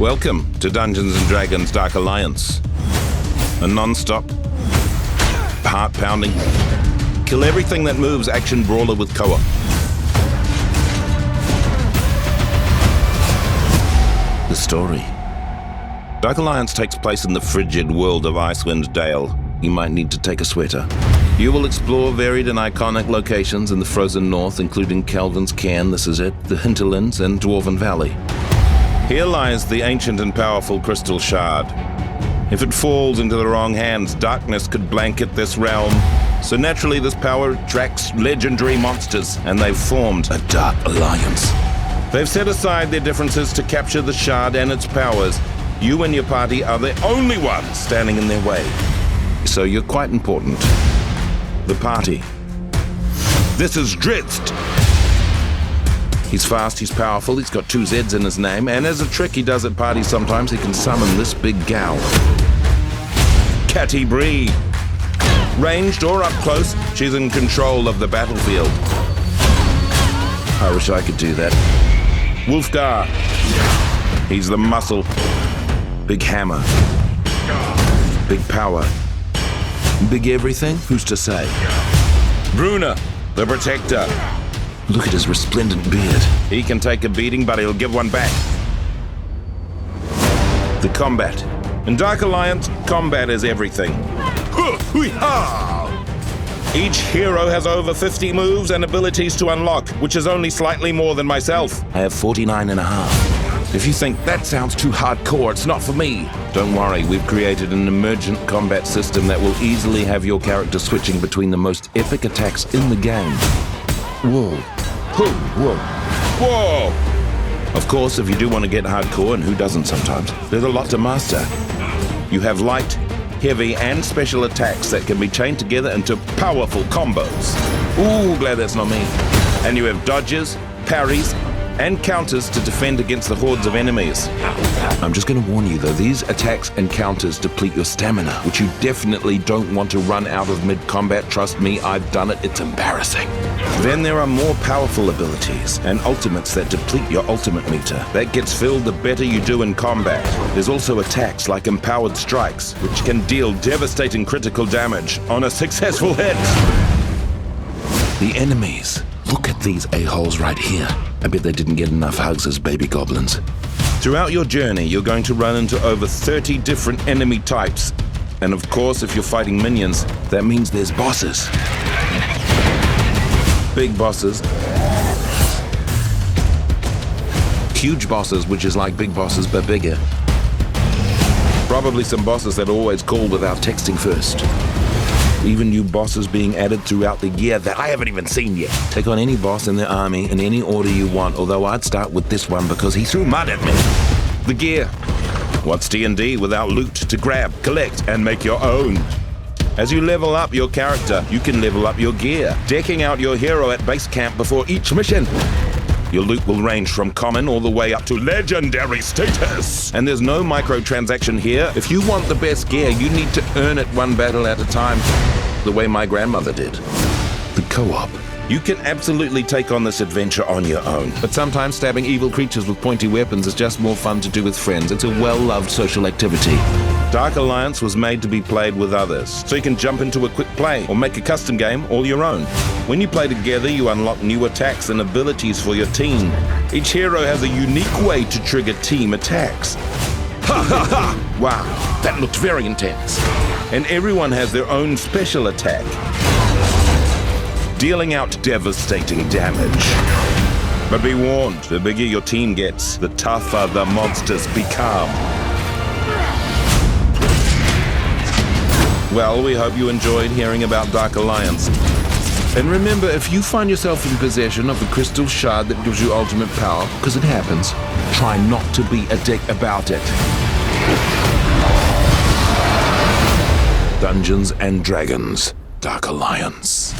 Welcome to Dungeons & Dragons Dark Alliance. A non-stop, heart-pounding, kill everything that moves action brawler with co-op. The story. Dark Alliance takes place in the frigid world of Icewind Dale. You might need to take a sweater. You will explore varied and iconic locations in the frozen north, including Calvin's Cairn, this is it, the Hinterlands, and Dwarven Valley. Here lies the ancient and powerful Crystal Shard. If it falls into the wrong hands, darkness could blanket this realm. So naturally, this power attracts legendary monsters, and they've formed a Dark Alliance. They've set aside their differences to capture the Shard and its powers. You and your party are the only ones standing in their way. So you're quite important. The party. This is Drizzt. He's fast, he's powerful, he's got 2 Z's in his name, and as a trick he does at parties sometimes, he can summon this big gal. Catti Brie. Ranged or up close, she's in control of the battlefield. I wish I could do that. Wulfgar. He's the muscle. Big hammer. Big power. Big everything? Who's to say? Bruna, the protector. Look at his resplendent beard. He can take a beating, but he'll give one back. The combat. In Dark Alliance, combat is everything. Each hero has over 50 moves and abilities to unlock, which is only slightly more than myself. I have 49 and a half. If you think that sounds too hardcore, it's not for me. Don't worry, we've created an emergent combat system that will easily have your character switching between the most epic attacks in the game. Whoa. Whoa. Whoa! Of course, if you do want to get hardcore, and who doesn't sometimes, there's a lot to master. You have light, heavy, and special attacks that can be chained together into powerful combos. Ooh, glad that's not me. And you have dodges, parries, and counters to defend against the hordes of enemies. I'm just going to warn you though, these attacks and counters deplete your stamina, which you definitely don't want to run out of mid-combat. Trust me, I've done it, it's embarrassing. Then there are more powerful abilities and ultimates that deplete your ultimate meter. That gets filled the better you do in combat. There's also attacks like empowered strikes, which can deal devastating critical damage on a successful hit. The enemies. Look at these a-holes right here. I bet they didn't get enough hugs as baby goblins. Throughout your journey, you're going to run into over 30 different enemy types. And of course, if you're fighting minions, that means there's bosses. Big bosses. Huge bosses, which is like big bosses, but bigger. Probably some bosses that always call without texting first. Even new bosses being added throughout the year that I haven't even seen yet. Take on any boss in the army in any order you want, although I'd start with this one because he threw mud at me. The gear. What's D&D without loot to grab, collect, and make your own? As you level up your character, you can level up your gear, decking out your hero at base camp before each mission. Your loot will range from common all the way up to legendary status. And there's no microtransaction here. If you want the best gear, you need to earn it one battle at a time, the way my grandmother did. The co-op. You can absolutely take on this adventure on your own. But sometimes stabbing evil creatures with pointy weapons is just more fun to do with friends. It's a well-loved social activity. Dark Alliance was made to be played with others, so you can jump into a quick play or make a custom game all your own. When you play together, you unlock new attacks and abilities for your team. Each hero has a unique way to trigger team attacks. Ha ha ha! Wow, that looked very intense. And everyone has their own special attack, dealing out devastating damage. But be warned, the bigger your team gets, the tougher the monsters become. Well, we hope you enjoyed hearing about Dark Alliance. And remember, if you find yourself in possession of the Crystal Shard that gives you ultimate power, because it happens, try not to be a dick about it. Dungeons & Dragons Dark Alliance.